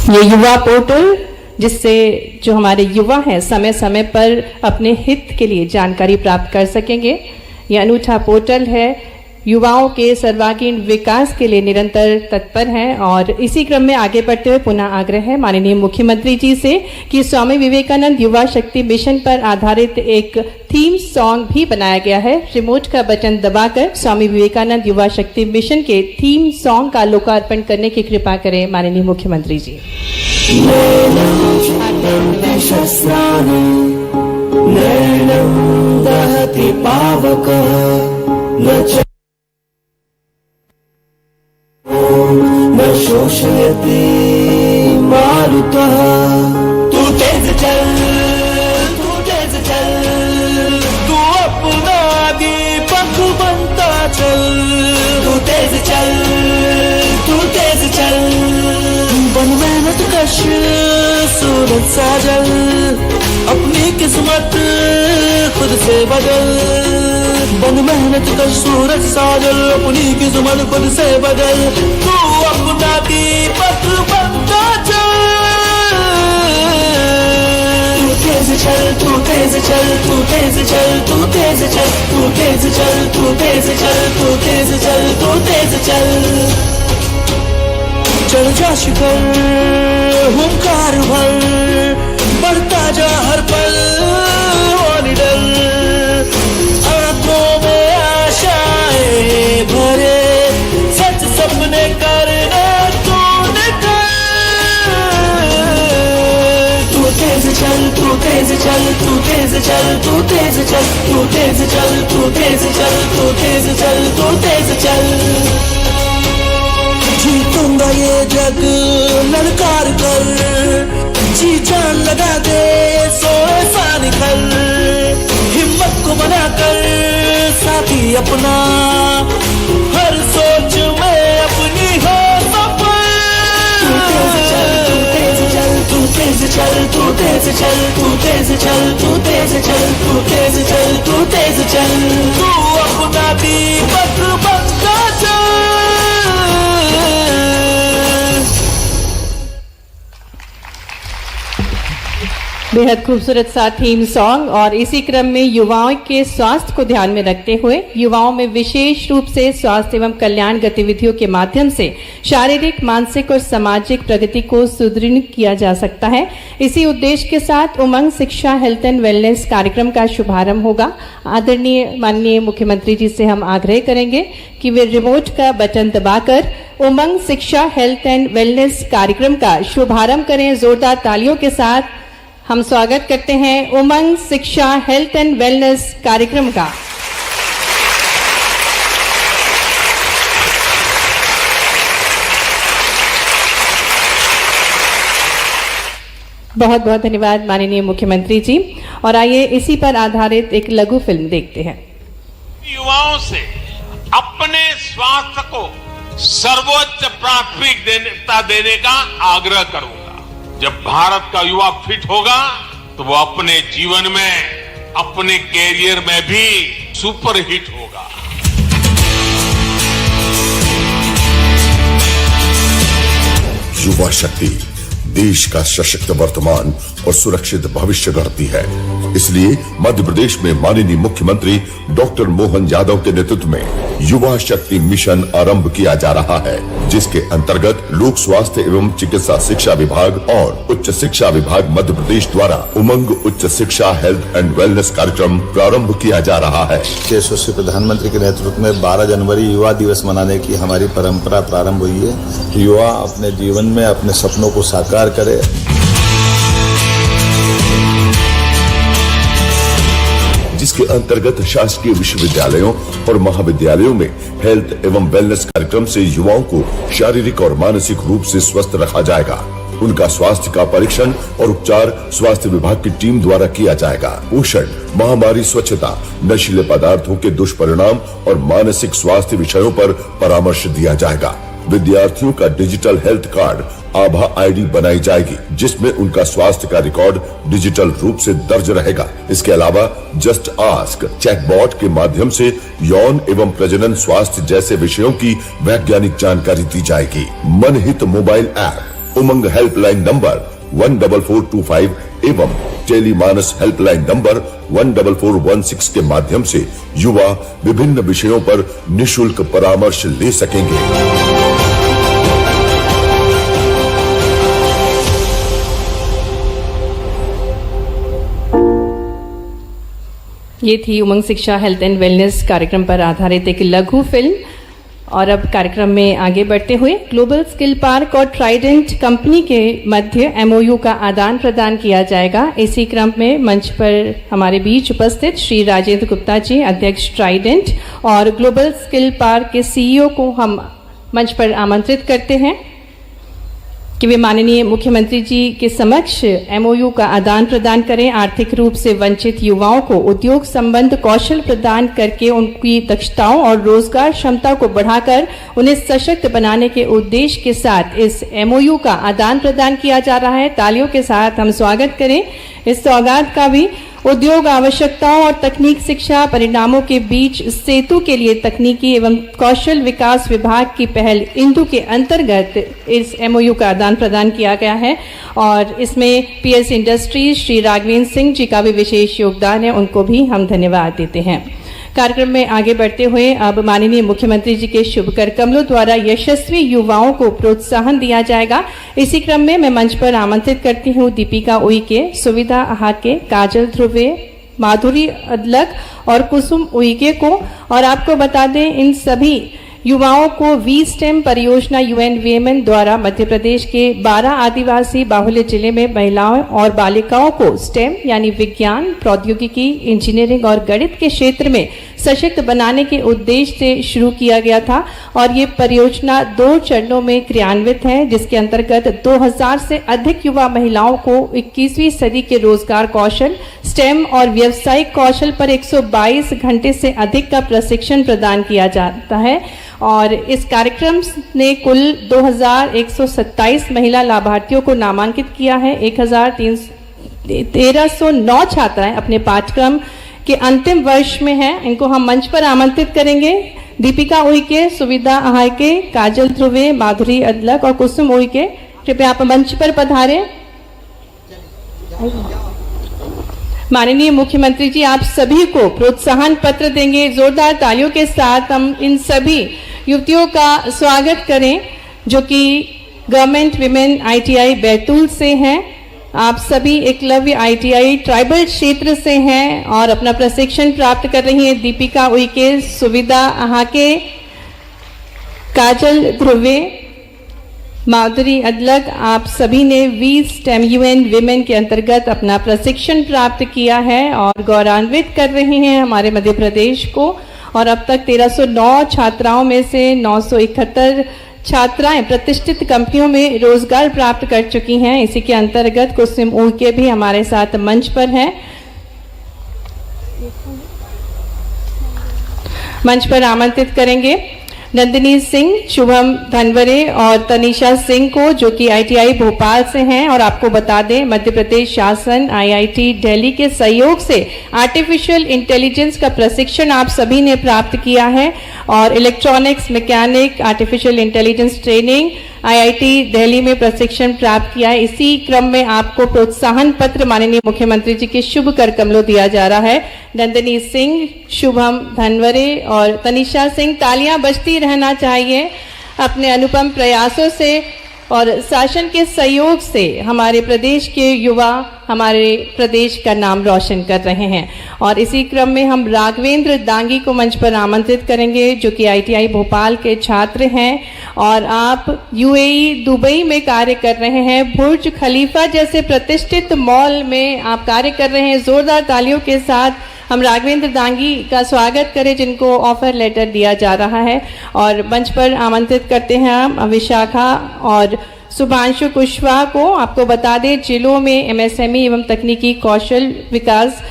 ये युवा पोर्टल जिससे जो हमारे युवा हैं समय समय पर अपने हित के लिए जानकारी प्राप्त कर सकेंगे। यह अनूठा पोर्टल है, युवाओं के सर्वांगीण विकास के लिए निरंतर तत्पर हैं। और इसी क्रम में आगे बढ़ते हुए पुनः आग्रह है माननीय मुख्यमंत्री जी से कि स्वामी विवेकानंद युवा शक्ति मिशन पर आधारित एक थीम सॉन्ग भी बनाया गया है। रिमोट का बटन दबाकर स्वामी विवेकानंद युवा शक्ति मिशन के थीम सॉन्ग का लोकार्पण करने की कृपा करें माननीय मुख्यमंत्री जी। न शोषयति मारुतः। तू तेज चल, तू तेज चल, तू अपना दीपक बनता चल। तू तेज चल, तू तेज चल, बन मेहनत कश सूरज साजल, अपनी किस्मत खुद से बदल। बन मेहनत कर सूरज साजल, अपनी किस्मत खुद से बदल। तू अपना दीपक बनता चल। तू तेज चल, तू तेज चल, तू तेज चल, तू तेज चल, तू तेज चल, तू तेज चल, तू तेज चल, तू तेज चल। चढ़ जा शिखर हुंकार भर, बढ़ता जा हर पल और निडर। आंखों में आशाएं भरे, सच सपने करने तूने कर। तू तेज चल, तू तेज चल, तू तेज चल, तू तेज चल, तू तेज चल, तू तेज चल, तू तेज चल, तू तेज चल। जीतूंगा ये जग ललकार कर, जी जान लगा दे सो ऐसा निकल। हिम्मत को बनाकर साथी अपना, हर सोच में अपनी हो सफल। तू तेज चल, तू तेज चल, तू तेज चल, तू तेज चल, तू तेज चल, तू तेज चल, तू अपना दीपक बनता चल। बेहद खूबसूरत सा थीम सॉन्ग। और इसी क्रम में युवाओं के स्वास्थ्य को ध्यान में रखते हुए युवाओं में विशेष रूप से स्वास्थ्य एवं कल्याण गतिविधियों के माध्यम से शारीरिक, मानसिक और सामाजिक प्रगति को सुदृढ़ किया जा सकता है। इसी उद्देश्य के साथ उमंग शिक्षा हेल्थ एंड वेलनेस कार्यक्रम का शुभारंभ होगा। आदरणीय माननीय मुख्यमंत्री जी से हम आग्रह करेंगे कि वे रिमोट का बटन दबाकर उमंग शिक्षा हेल्थ एंड वेलनेस कार्यक्रम का शुभारंभ करें। जोरदार तालियों के साथ हम स्वागत करते हैं उमंग शिक्षा हेल्थ एंड वेलनेस कार्यक्रम का। बहुत बहुत धन्यवाद माननीय मुख्यमंत्री जी। और आइए इसी पर आधारित एक लघु फिल्म देखते हैं। युवाओं से अपने स्वास्थ्य को सर्वोच्च प्राथमिकता देने का आग्रह करूंगा। जब भारत का युवा फिट होगा तो वो अपने जीवन में, अपने कैरियर में भी सुपर हिट होगा। युवा शक्ति देश का सशक्त वर्तमान और सुरक्षित भविष्य गढ़ती है। इसलिए मध्य प्रदेश में माननीय मुख्यमंत्री डॉक्टर मोहन यादव के नेतृत्व में युवा शक्ति मिशन आरंभ किया जा रहा है, जिसके अंतर्गत लोक स्वास्थ्य एवं चिकित्सा शिक्षा विभाग और उच्च शिक्षा विभाग मध्य प्रदेश द्वारा उमंग उच्च शिक्षा हेल्थ एंड वेलनेस कार्यक्रम प्रारंभ किया जा रहा है। यशस्वी प्रधानमंत्री के नेतृत्व में 12 जनवरी युवा दिवस मनाने की हमारी परंपरा प्रारंभ हुई है। युवा अपने जीवन में अपने सपनों को साकार करे। जिसके अंतर्गत शासकीय विश्वविद्यालयों और महाविद्यालयों में हेल्थ एवं वेलनेस कार्यक्रम से युवाओं को शारीरिक और मानसिक रूप से स्वस्थ रखा जाएगा। उनका स्वास्थ्य का परीक्षण और उपचार स्वास्थ्य विभाग की टीम द्वारा किया जाएगा। पोषण, महामारी, स्वच्छता, नशीले पदार्थों के दुष्परिणाम और मानसिक स्वास्थ्य विषयों पर परामर्श दिया जाएगा। विद्यार्थियों का डिजिटल हेल्थ कार्ड आभा आईडी बनाई जाएगी, जिसमें उनका स्वास्थ्य का रिकॉर्ड डिजिटल रूप से दर्ज रहेगा। इसके अलावा जस्ट आस्क चैटबॉट के माध्यम से यौन एवं प्रजनन स्वास्थ्य जैसे विषयों की वैज्ञानिक जानकारी दी जाएगी। मनहित मोबाइल ऐप उमंग हेल्पलाइन नंबर 14425 एवं टेली मानस हेल्पलाइन नंबर 14416 के माध्यम से युवा विभिन्न विषयों पर निशुल्क परामर्श ले सकेंगे। ये थी उमंग शिक्षा हेल्थ एंड वेलनेस कार्यक्रम पर आधारित एक लघु फिल्म। और अब कार्यक्रम में आगे बढ़ते हुए ग्लोबल स्किल पार्क और ट्राइडेंट कंपनी के मध्य एमओयू का आदान प्रदान किया जाएगा। इसी क्रम में मंच पर हमारे बीच उपस्थित श्री राजेंद्र गुप्ता जी, अध्यक्ष ट्राइडेंट और ग्लोबल स्किल पार्क के सीईओ को हम मंच पर आमंत्रित करते हैं कि वे माननीय मुख्यमंत्री जी के समक्ष एमओयू का आदान प्रदान करें। आर्थिक रूप से वंचित युवाओं को उद्योग संबंध कौशल प्रदान करके उनकी दक्षताओं और रोजगार क्षमता को बढ़ाकर उन्हें सशक्त बनाने के उद्देश्य के साथ इस एमओयू का आदान प्रदान किया जा रहा है। तालियों के साथ हम स्वागत करें इस सौगात का भी। उद्योग आवश्यकताओं और तकनीक शिक्षा परिणामों के बीच सेतु के लिए तकनीकी एवं कौशल विकास विभाग की पहल इंदु के अंतर्गत इस एमओयू का आदान प्रदान किया गया है और इसमें पीएस इंडस्ट्रीज श्री राघवेंद्र सिंह जी का भी विशेष योगदान है, उनको भी हम धन्यवाद देते हैं। कार्यक्रम में आगे बढ़ते हुए अब माननीय मुख्यमंत्री जी के शुभ कर कमलों द्वारा यशस्वी युवाओं को प्रोत्साहन दिया जाएगा। इसी क्रम में मैं मंच पर आमंत्रित करती हूँ दीपिका उइके, सुविधा आहाके, काजल ध्रुवे, माधुरी अदलक और कुसुम उइके को। और आपको बता दें इन सभी युवाओं को वी-स्टेम परियोजना यूएन वीएमएन द्वारा मध्य प्रदेश के 12 आदिवासी बाहुल्य जिले में महिलाओं और बालिकाओं को स्टेम यानी विज्ञान, प्रौद्योगिकी, इंजीनियरिंग और गणित के क्षेत्र में सशक्त बनाने के उद्देश्य से शुरू किया गया था। और ये परियोजना 2 चरणों में क्रियान्वित है, जिसके अंतर्गत 2000 से अधिक युवा महिलाओं को 21वीं सदी के रोजगार कौशल, स्टेम और व्यावसायिक कौशल पर 122 घंटे से अधिक का प्रशिक्षण प्रदान किया जाता है। और इस कार्यक्रम ने कुल 2127 महिला लाभार्थियों को नामांकित किया है। 1309 छात्राएं अपने पाठ्यक्रम के अंतिम वर्ष में हैं। इनको हम मंच पर आमंत्रित करेंगे। दीपिका उइके, सुविधा आहाके, काजल ध्रुवे, माधुरी अदलक और कुसुम उइके, कृपया आप मंच पर पधारें। माननीय मुख्यमंत्री जी आप सभी को प्रोत्साहन पत्र देंगे। जोरदार तालियों के साथ हम इन सभी युवतियों का स्वागत करें जो कि गवर्नमेंट विमेन आईटीआई बैतूल से हैं। आप सभी एकलव्य आईटीआई ट्राइबल क्षेत्र से हैं और अपना प्रशिक्षण प्राप्त कर रही हैं। दीपिका उइके, सुविधा आहाके, काजल ध्रुवे, माधुरी अदलक, आप सभी ने वी-स्टेम यूएन विमेन के अंतर्गत अपना प्रशिक्षण प्राप्त किया है और गौरवान्वित कर रही हैं हमारे मध्य प्रदेश को। और अब तक 1309 छात्राओं में से 971 छात्राएं प्रतिष्ठित कंपनियों में रोजगार प्राप्त कर चुकी हैं। इसी के अंतर्गत कुसुम उइके भी हमारे साथ मंच पर हैं। मंच पर आमंत्रित करेंगे नंदिनी सिंह, शुभम धनवरे और तनिषा सिंह को जो कि आईटीआई भोपाल से हैं। और आपको बता दें मध्य प्रदेश शासन आईआईटी दिल्ली के सहयोग से आर्टिफिशियल इंटेलिजेंस का प्रशिक्षण आप सभी ने प्राप्त किया है और electronics mechanic artificial intelligence training IIT Delhi में प्रशिक्षण प्राप्त किया है। इसी क्रम में आपको प्रोत्साहन पत्र माननीय मुख्यमंत्री जी के शुभ कर कमलों दिया जा रहा है। नंदिनी सिंह, शुभम धनवरे और तनिषा सिंह, तालियां बजती रहना चाहिए। अपने अनुपम प्रयासों से और शासन के सहयोग से हमारे प्रदेश के युवा हमारे प्रदेश का नाम रोशन कर रहे हैं। और इसी क्रम में हम राघवेंद्र दांगी को मंच पर आमंत्रित करेंगे जो कि आईटीआई भोपाल के छात्र हैं और आप यूएई दुबई में कार्य कर रहे हैं। बुर्ज खलीफा जैसे प्रतिष्ठित मॉल में आप कार्य कर रहे हैं। जोरदार तालियों के साथ हम राघवेंद्र दांगी का स्वागत करें जिनको ऑफर लेटर दिया जा रहा है। और मंच पर आमंत्रित करते हैं हम विशाखा और शुभांशु कुशवाहा को। आपको बता दें जिलों में एमएसएमई एवं तकनीकी कौशल विकास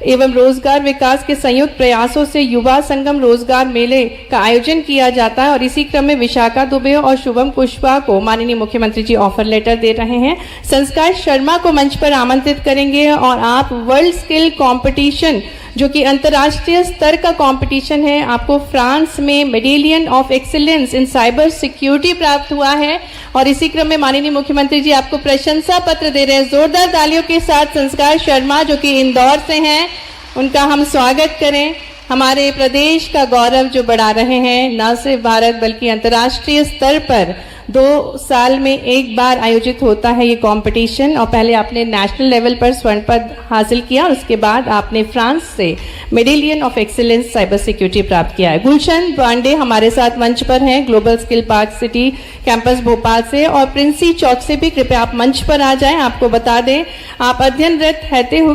एवं रोजगार विकास के संयुक्त प्रयासों से युवा संगम रोजगार मेले का आयोजन किया जाता है। और इसी क्रम में विशाखा दुबे और शुभम कुशवाहा को माननीय मुख्यमंत्री जी ऑफर लेटर दे रहे हैं। संस्कार शर्मा को मंच पर आमंत्रित करेंगे और आप वर्ल्ड स्किल कंपटीशन जो कि अंतर्राष्ट्रीय स्तर का कंपटीशन है। आपको फ्रांस में medallion of excellence in cyber security प्राप्त हुआ है और इसी क्रम में माननीय मुख्यमंत्री जी आपको प्रशंसा पत्र दे रहे हैं। जोरदार तालियों के साथ संस्कार शर्मा जो कि इंदौर से हैं, उनका हम स्वागत करें। हमारे प्रदेश का गौरव जो बढ़ा रहे हैं, न सिर्फ भारत बल्कि अंतर्राष्ट्रीय स्तर पर 2 साल में एक बार आयोजित होता है ये कंपटीशन और पहले आपने नेशनल लेवल पर स्वर्ण पद हासिल किया और उसके बाद आपने फ्रांस से medallion of excellence cyber security प्राप्त किया है। गुलशन पांडे हमारे साथ मंच पर हैं, global skill park city campus Bhopal से, और प्रिंसी चौक से भी कृपया आप मंच पर आ जाएं। आपको बता दें, आप अध्ययनरत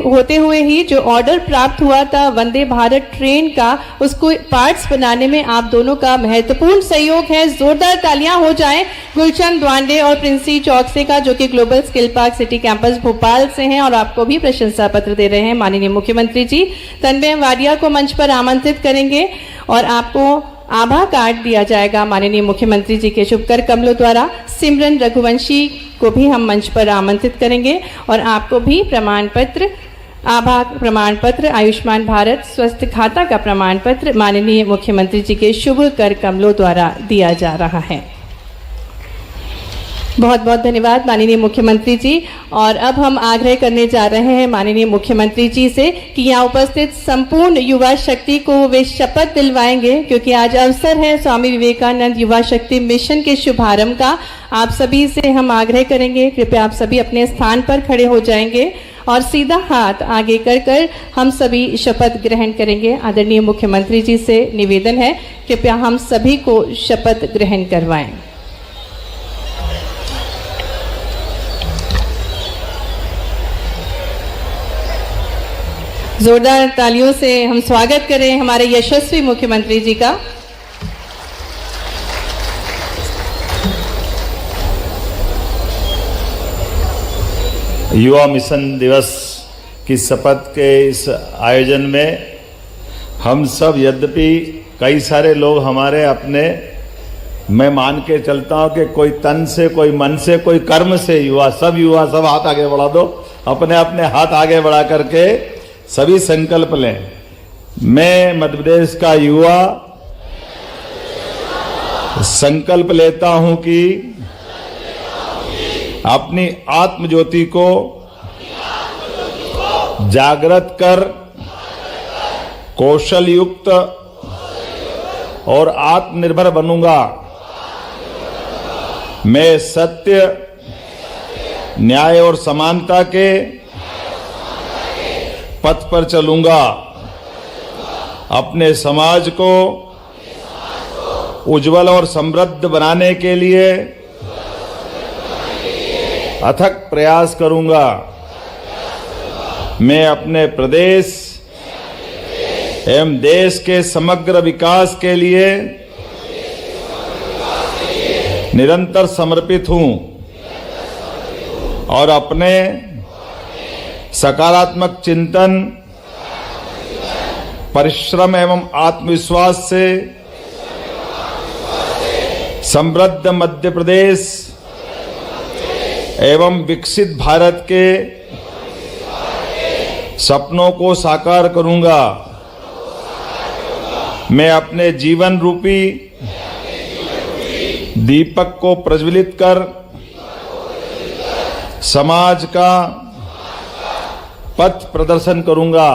होते हुए ही जो ऑर्डर प्राप्त हुआ था वंदे भारत ट्रेन का, उसको पार्ट्स बनाने में आप दोनों का महत्वपूर्ण सहयोग है। जोरदार तालियां हो जाएं गुलशन द्वांडे और प्रिंसी चौक से का, जो कि global skill park city campus Bhopal से हैं और आपको भी प्रशंसा पत्र दे रहे हैं माननीय मुख्यमंत्री जी। तन्मय वाडिया को मंच पर आमंत्रित करेंगे और आपको आभा कार्ड दिया जाएगा माननीय मुख्यमंत्री जी के शुभ कर कमलों द्वारा। सिमरन रघुवंशी को भी हम मंच पर आमंत्रित करेंगे और आपको भी प्रमाण पत्र, आभा प्रमाण पत्र, आयुष्मान भारत स्वास्थ्य खाता का प्रमाण पत्र माननीय मुख्यमंत्री जी के शुभ कर कमलों द्वारा दिया जा रहा है। बहुत बहुत धन्यवाद माननीय मुख्यमंत्री जी। और अब हम आग्रह करने जा रहे हैं माननीय मुख्यमंत्री जी से कि यहाँ उपस्थित संपूर्ण युवा शक्ति को वे शपथ दिलवाएंगे, क्योंकि आज अवसर है स्वामी विवेकानंद युवा शक्ति मिशन के शुभारंभ का। आप सभी से हम आग्रह करेंगे, कृपया आप सभी अपने स्थान पर खड़े हो जाएंगे और सीधा हाथ आगे कर हम सभी शपथ ग्रहण करेंगे। आदरणीय मुख्यमंत्री जी से निवेदन है, कृपया हम सभी को शपथ ग्रहण करवाएं। जोरदार तालियों से हम स्वागत करें हमारे यशस्वी मुख्यमंत्री जी का। युवा मिशन दिवस की शपथ के इस आयोजन में हम सब, यद्यपि कई सारे लोग हमारे अपने, मैं मान के चलता हूं कि कोई तन से, कोई मन से, कोई कर्म से, युवा सब हाथ आगे बढ़ा दो, अपने अपने हाथ आगे बढ़ा करके सभी संकल्प लें। मैं मध्य प्रदेश का युवा संकल्प लेता हूं कि अपनी आत्म ज्योति को जागृत कर कौशल युक्त और आत्मनिर्भर बनूंगा। मैं सत्य, न्याय और समानता के पथ पर चलूंगा। अपने समाज को उज्जवल और समृद्ध बनाने के लिए अथक प्रयास करूंगा। मैं अपने प्रदेश एवं देश के समग्र विकास के लिए निरंतर समर्पित हूं और अपने सकारात्मक चिंतन, परिश्रम एवं आत्मविश्वास से समृद्ध मध्य प्रदेश एवं विकसित भारत के सपनों को साकार करूंगा। मैं अपने जीवन रूपी दीपक को प्रज्वलित कर समाज का पथ प्रदर्शन करूंगा।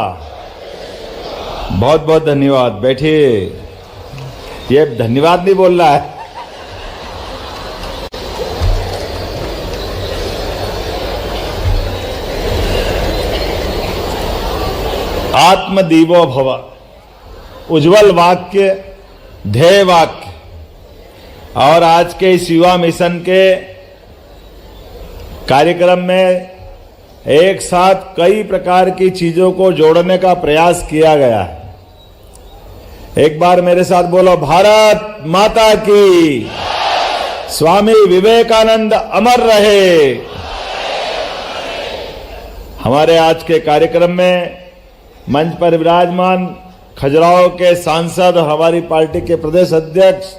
बहुत बहुत धन्यवाद। बैठिए। ये धन्यवाद नहीं बोल रहा है। आत्मदीवो भव, उज्जवल वाक्य, ध्येय वाक्य। और आज के इस युवा मिशन के कार्यक्रम में एक साथ कई प्रकार की चीजों को जोड़ने का प्रयास किया गया है। एक बार मेरे साथ बोलो, भारत माता की, स्वामी विवेकानंद अमर रहे। हमारे आज के कार्यक्रम में मंच पर विराजमान खजुराहो के सांसद, हमारी पार्टी के प्रदेश अध्यक्ष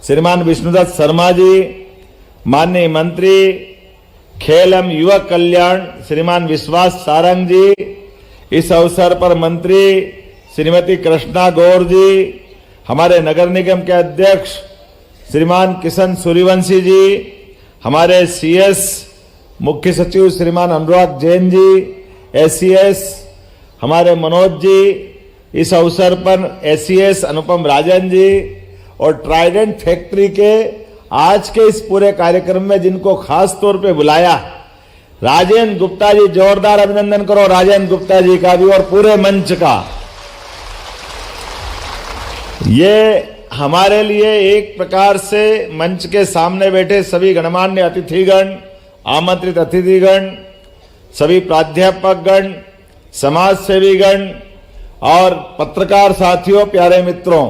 श्रीमान विष्णुदत्त शर्मा जी, माननीय मंत्री खेल एवं युवा कल्याण श्रीमान विश्वास सारंग जी, इस अवसर पर मंत्री श्रीमती कृष्णा गौर जी, हमारे नगर निगम के अध्यक्ष श्रीमान किशन सूर्यवंशी जी, हमारे सीएस मुख्य सचिव श्रीमान अनुराग जैन जी, एससीएस हमारे मनोज जी, इस अवसर पर एससीएस अनुपम राजन जी और ट्राइडेंट फैक्ट्री के आज के इस पूरे कार्यक्रम में जिनको खास तौर पे बुलाया, राजेंद्र गुप्ता जी, जोरदार अभिनंदन करो राजेंद्र गुप्ता जी का भी और पूरे मंच का। ये हमारे लिए एक प्रकार से मंच के सामने बैठे सभी गणमान्य अतिथिगण, आमंत्रित अतिथिगण, सभी प्राध्यापकगण, समाज सेवीगण और पत्रकार साथियों, प्यारे मित्रों,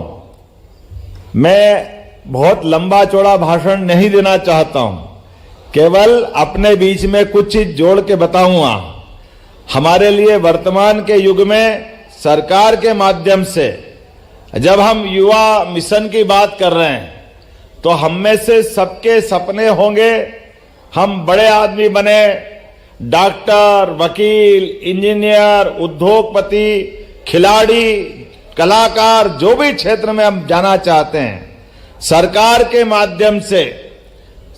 मैं बहुत लंबा चौड़ा भाषण नहीं देना चाहता हूं, केवल अपने बीच में कुछ चीज जोड़ के बताऊंगा। हमारे लिए वर्तमान के युग में सरकार के माध्यम से जब हम युवा मिशन की बात कर रहे हैं तो हम में से सबके सपने होंगे हम बड़े आदमी बने, डॉक्टर, वकील, इंजीनियर, उद्योगपति, खिलाड़ी, कलाकार, जो भी क्षेत्र में हम जाना चाहते हैं, सरकार के माध्यम से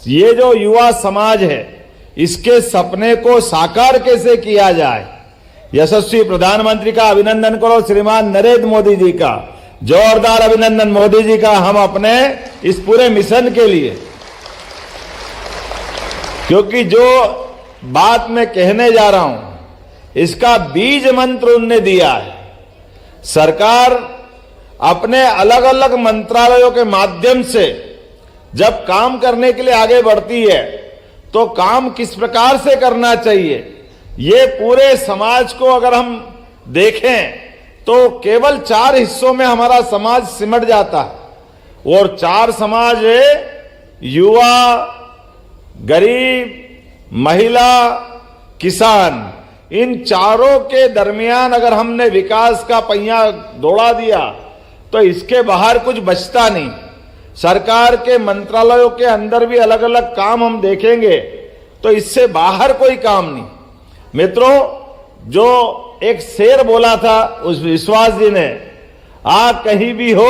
ये जो युवा समाज है इसके सपने को साकार कैसे किया जाए, यशस्वी प्रधानमंत्री का अभिनंदन करो श्रीमान नरेंद्र मोदी जी का, जोरदार अभिनंदन मोदी जी का हम अपने इस पूरे मिशन के लिए। क्योंकि जो बात मैं कहने जा रहा हूं इसका बीज मंत्र उनने दिया है। सरकार अपने अलग अलग मंत्रालयों के माध्यम से जब काम करने के लिए आगे बढ़ती है तो काम किस प्रकार से करना चाहिए, ये पूरे समाज को अगर हम देखें तो केवल 4 हिस्सों में हमारा समाज सिमट जाता है। और 4 समाज है युवा, गरीब, महिला, किसान। इन चारों के दरमियान अगर हमने विकास का पहिया दौड़ा दिया तो इसके बाहर कुछ बचता नहीं। सरकार के मंत्रालयों के अंदर भी अलग अलग काम हम देखेंगे तो इससे बाहर कोई काम नहीं। मित्रों, जो एक शेर बोला था उस विश्वास जी ने, आग कहीं भी हो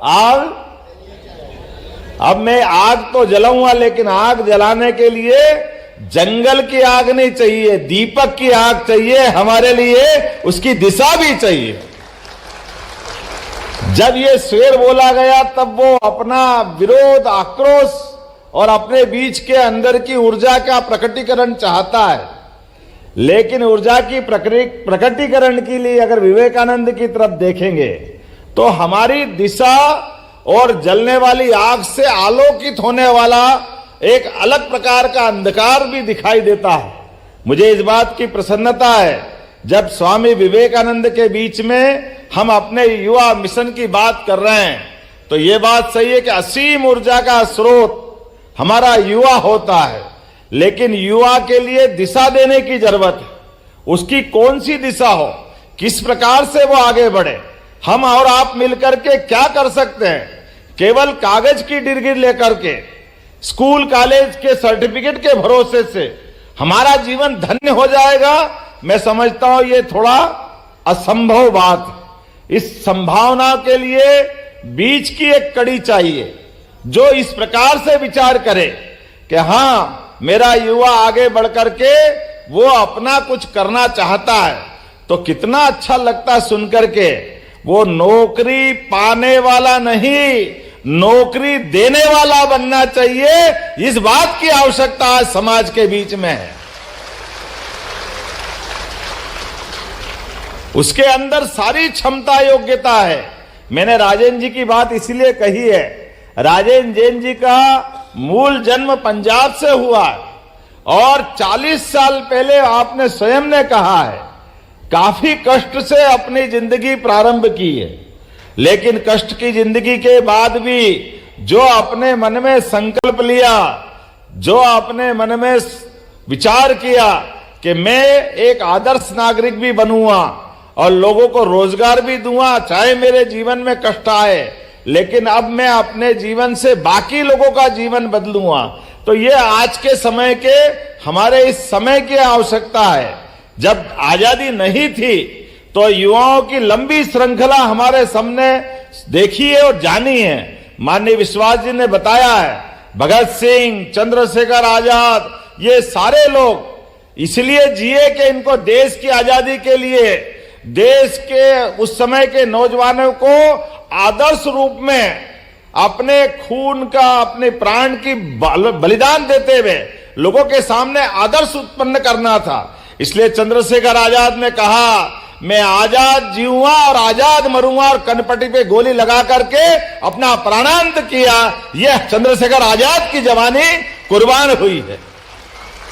आग, अब मैं आग तो जलाऊंगा लेकिन आग जलाने के लिए जंगल की आग नहीं चाहिए, दीपक की आग चाहिए हमारे लिए, उसकी दिशा भी चाहिए। जब ये शेर बोला गया तब वो अपना विरोध, आक्रोश और अपने बीच के अंदर की ऊर्जा का प्रकटीकरण चाहता है, लेकिन ऊर्जा की प्रकटीकरण के लिए अगर विवेकानंद की तरफ देखेंगे तो हमारी दिशा और जलने वाली आग से आलोकित होने वाला एक अलग प्रकार का अंधकार भी दिखाई देता है। मुझे इस बात की प्रसन्नता है जब स्वामी विवेकानंद के बीच में हम अपने युवा मिशन की बात कर रहे हैं तो ये बात सही है कि असीम ऊर्जा का स्रोत हमारा युवा होता है, लेकिन युवा के लिए दिशा देने की जरूरत है। उसकी कौन सी दिशा हो, किस प्रकार से वो आगे बढ़े, हम और आप मिलकर के क्या कर सकते हैं। केवल कागज की डिग्री लेकर के, स्कूल कॉलेज के सर्टिफिकेट के भरोसे से हमारा जीवन धन्य हो जाएगा, मैं समझता हूं ये थोड़ा असंभव बात है। इस संभावना के लिए बीच की एक कड़ी चाहिए जो इस प्रकार से विचार करे कि हां, मेरा युवा आगे बढ़कर के वो अपना कुछ करना चाहता है तो कितना अच्छा लगता सुनकर के। वो नौकरी पाने वाला नहीं, नौकरी देने वाला बनना चाहिए, इस बात की आवश्यकता आज समाज के बीच में है। उसके अंदर सारी क्षमता, योग्यता है। मैंने राजेंद्र जी की बात इसलिए कही है, राजेंद्र जैन जी का मूल जन्म पंजाब से हुआ और 40 साल पहले आपने स्वयं ने कहा है काफी कष्ट से अपनी जिंदगी प्रारंभ की है, लेकिन कष्ट की जिंदगी के बाद भी जो अपने मन में संकल्प लिया, जो अपने मन में विचार किया कि मैं एक आदर्श नागरिक भी बनूंगा और लोगों को रोजगार भी दूंगा, चाहे मेरे जीवन में कष्ट आए, लेकिन अब मैं अपने जीवन से बाकी लोगों का जीवन बदलूंगा। तो ये आज के समय के, हमारे इस समय की आवश्यकता है। जब आजादी नहीं थी तो युवाओं की लंबी श्रृंखला हमारे सामने देखी है और जानी है। माननीय विश्वास जी ने बताया है, भगत सिंह, चंद्रशेखर आजाद, ये सारे लोग इसलिए जिए कि इनको देश की आजादी के लिए, देश के उस समय के नौजवानों को आदर्श रूप में अपने खून का, अपने प्राण की बलिदान देते हुए लोगों के सामने आदर्श उत्पन्न करना था। इसलिए चंद्रशेखर आजाद ने कहा, मैं आजाद जीऊंगा और आजाद मरूंगा, और कनपट्टी पे गोली लगा करके अपना प्राणांत किया। यह चंद्रशेखर आजाद की जवानी कुर्बान हुई है।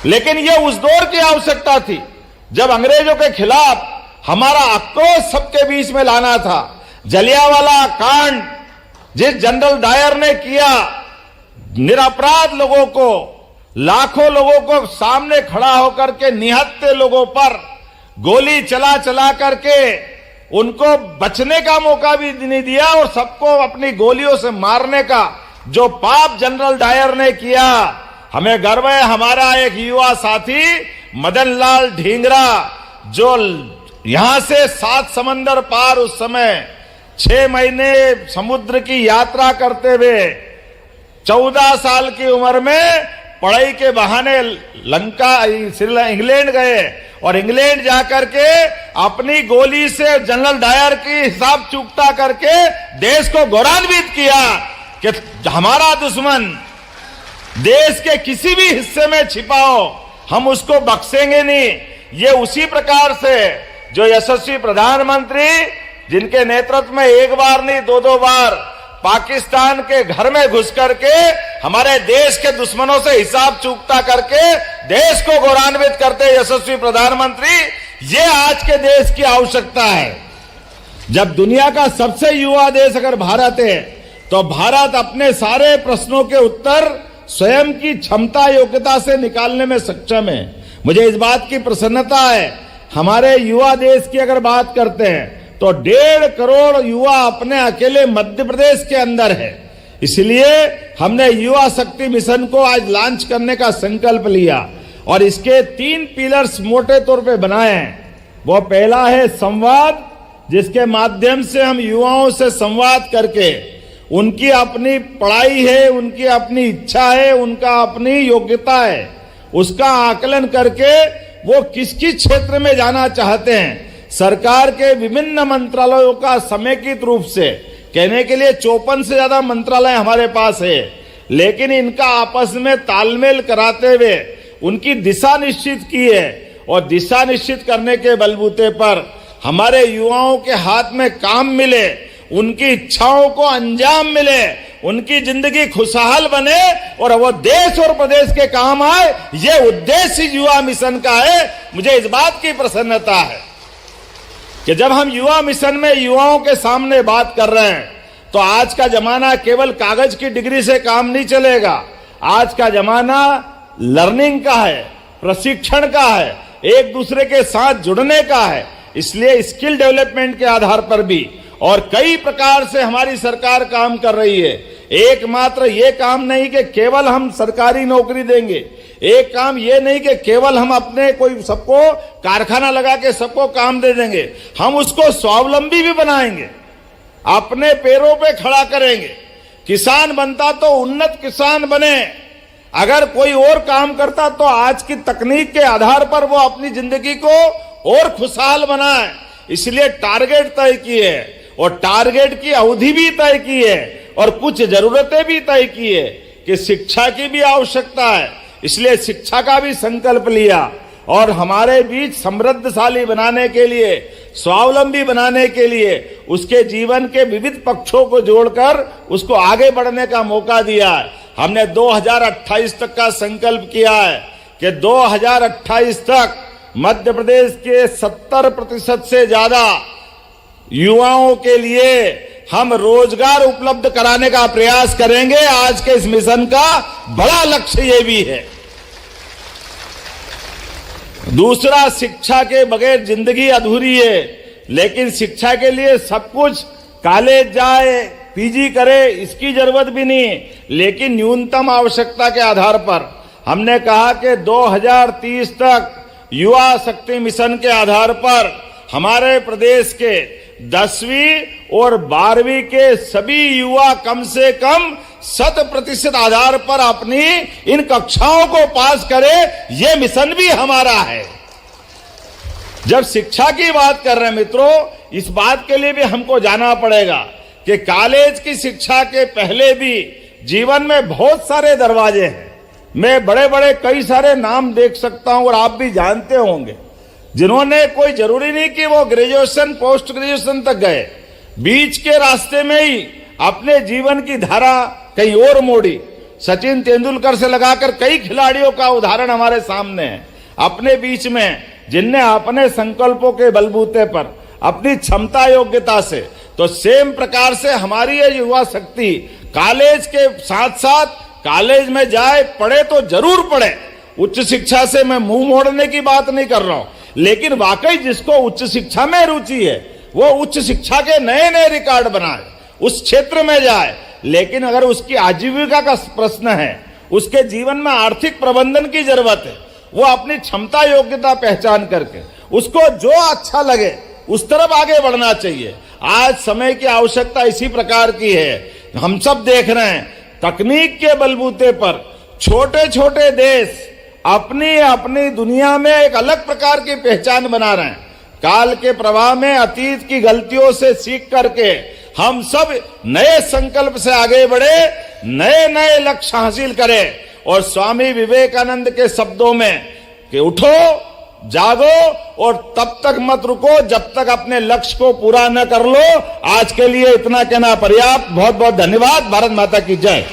लेकिन यह उस दौर की आवश्यकता थी जब अंग्रेजों के खिलाफ हमारा आक्रोश सबके बीच में लाना था। जलियांवाला कांड जिस जनरल डायर ने किया, निरपराध लोगों को, लाखों लोगों को सामने खड़ा होकर के निहत्थे लोगों पर गोली चला चला करके उनको बचने का मौका भी नहीं दिया और सबको अपनी गोलियों से मारने का जो पाप जनरल डायर ने किया, हमें गर्व है। हमारा एक युवा साथी मदन लाल ढींगरा, जो यहां से 7 समंदर पार उस समय 6 महीने समुद्र की यात्रा करते हुए 14 साल की उम्र में पढ़ाई के बहाने इंग्लैंड गए और इंग्लैंड जाकर के अपनी गोली से जनरल डायर की हिसाब चूकता करके देश को गौरवान्वित किया कि हमारा दुश्मन देश के किसी भी हिस्से में छिपा हो, हम उसको बख्शेंगे नहीं। ये उसी प्रकार से जो यशस्वी प्रधानमंत्री, जिनके नेतृत्व में एक बार नहीं 2-2 बार पाकिस्तान के घर में घुस करके हमारे देश के दुश्मनों से हिसाब चूकता करके देश को गौरवान्वित करते यशस्वी प्रधानमंत्री, ये आज के देश की आवश्यकता है। जब दुनिया का सबसे युवा देश अगर भारत है, तो भारत अपने सारे प्रश्नों के उत्तर स्वयं की क्षमता योग्यता से निकालने में सक्षम है। मुझे इस बात की प्रसन्नता है, हमारे युवा देश की अगर बात करते हैं तो 1.5 करोड़ युवा अपने अकेले मध्य प्रदेश के अंदर है। इसलिए हमने युवा शक्ति मिशन को आज लॉन्च करने का संकल्प लिया और इसके 3 पिलर्स मोटे तौर पे बनाए हैं। वो पहला है संवाद, जिसके माध्यम से हम युवाओं से संवाद करके उनकी अपनी पढ़ाई है, उनकी अपनी इच्छा है, उनका अपनी योग्यता है, उसका आकलन करके वो किस किस क्षेत्र में जाना चाहते हैं। सरकार के विभिन्न मंत्रालयों का समेकित रूप से, कहने के लिए 54 से ज्यादा मंत्रालय हमारे पास है, लेकिन इनका आपस में तालमेल कराते हुए उनकी दिशा निश्चित की है और दिशा निश्चित करने के बलबूते पर हमारे युवाओं के हाथ में काम मिले, उनकी इच्छाओं को अंजाम मिले, उनकी जिंदगी खुशहाल बने और वो देश और प्रदेश के काम आए, ये उद्देश्य युवा मिशन का है। मुझे इस बात की प्रसन्नता है कि जब हम युवा मिशन में युवाओं के सामने बात कर रहे हैं, तो आज का जमाना केवल कागज की डिग्री से काम नहीं चलेगा। आज का जमाना लर्निंग का है, प्रशिक्षण का है, एक दूसरे के साथ जुड़ने का है। इसलिए स्किल डेवलपमेंट के आधार पर भी और कई प्रकार से हमारी सरकार काम कर रही है। एकमात्र ये काम नहीं कि केवल हम सरकारी नौकरी देंगे, एक काम ये नहीं कि केवल हम अपने कोई सबको कारखाना लगा के सबको काम दे देंगे, हम उसको स्वावलंबी भी बनाएंगे, अपने पैरों पे खड़ा करेंगे। किसान बनता तो उन्नत किसान बने, अगर कोई और काम करता तो आज की तकनीक के आधार पर वो अपनी जिंदगी को और खुशहाल बनाए। इसलिए टारगेट तय किए और टारगेट की अवधि भी तय की है और कुछ जरूरतें भी तय की है कि शिक्षा की भी आवश्यकता है। इसलिए शिक्षा का भी संकल्प लिया और हमारे बीच समृद्धशाली बनाने के लिए, स्वावलंबी बनाने के लिए उसके जीवन के विविध पक्षों को जोड़कर उसको आगे बढ़ने का मौका दिया है। हमने 2028 तक का संकल्प किया है कि 2028 तक मध्य प्रदेश के 70% से ज्यादा युवाओं के लिए हम रोजगार उपलब्ध कराने का प्रयास करेंगे। आज के इस मिशन का बड़ा लक्ष्य ये भी है। दूसरा, शिक्षा के बगैर जिंदगी अधूरी है, लेकिन शिक्षा के लिए सब कुछ कॉलेज जाए, पीजी करे, इसकी जरूरत भी नहीं, लेकिन न्यूनतम आवश्यकता के आधार पर हमने कहा कि 2030 तक युवा शक्ति मिशन के आधार पर हमारे प्रदेश के 10वीं और 12वीं के सभी युवा कम से कम 100% आधार पर अपनी इन कक्षाओं को पास करें, यह मिशन भी हमारा है। जब शिक्षा की बात कर रहे हैं मित्रों, इस बात के लिए भी हमको जाना पड़ेगा कि कॉलेज की शिक्षा के पहले भी जीवन में बहुत सारे दरवाजे हैं। मैं बड़े बड़े कई सारे नाम देख सकता हूं और आप भी जानते होंगे, जिन्होंने कोई जरूरी नहीं कि वो ग्रेजुएशन पोस्ट ग्रेजुएशन तक गए, बीच के रास्ते में ही अपने जीवन की धारा कहीं और मोड़ी। सचिन तेंदुलकर से लगाकर कई खिलाड़ियों का उदाहरण हमारे सामने है अपने बीच में, जिनने अपने संकल्पों के बलबूते पर अपनी क्षमता योग्यता से, तो सेम प्रकार से हमारी ये युवा शक्ति कॉलेज के साथ साथ कॉलेज में जाए, पढ़े तो जरूर पढ़े। उच्च शिक्षा से मैं मुंह मोड़ने की बात नहीं कर रहा हूं, लेकिन वाकई जिसको उच्च शिक्षा में रुचि है वो उच्च शिक्षा के नए नए रिकॉर्ड बनाए, उस क्षेत्र में जाए। लेकिन अगर उसकी आजीविका का प्रश्न है, उसके जीवन में आर्थिक प्रबंधन की जरूरत है, वो अपनी क्षमता योग्यता पहचान करके उसको जो अच्छा लगे उस तरफ आगे बढ़ना चाहिए। आज समय की आवश्यकता इसी प्रकार की है। हम सब देख रहे हैं तकनीक के बलबूते पर छोटे छोटे देश अपनी अपनी दुनिया में एक अलग प्रकार की पहचान बना रहे हैं। काल के प्रवाह में अतीत की गलतियों से सीख करके हम सब नए संकल्प से आगे बढ़े, नए नए लक्ष्य हासिल करें। और स्वामी विवेकानंद के शब्दों में कि उठो, जागो और तब तक मत रुको जब तक अपने लक्ष्य को पूरा न कर लो। आज के लिए इतना कहना पर्याप्त। बहुत बहुत धन्यवाद। भारत माता की जय।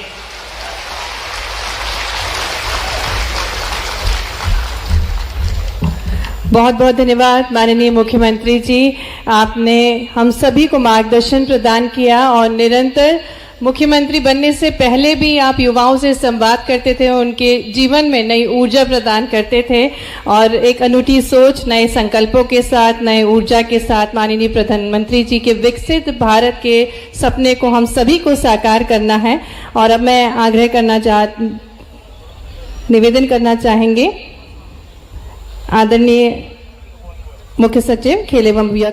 बहुत बहुत धन्यवाद माननीय मुख्यमंत्री जी, आपने हम सभी को मार्गदर्शन प्रदान किया और निरंतर मुख्यमंत्री बनने से पहले भी आप युवाओं से संवाद करते थे, उनके जीवन में नई ऊर्जा प्रदान करते थे और एक अनूठी सोच, नए संकल्पों के साथ, नए ऊर्जा के साथ माननीय प्रधानमंत्री जी के विकसित भारत के सपने को हम सभी को साकार करना है। और अब मैं निवेदन करना चाहेंगे आदरणीय मुख्य सचिव खेल एवं युवा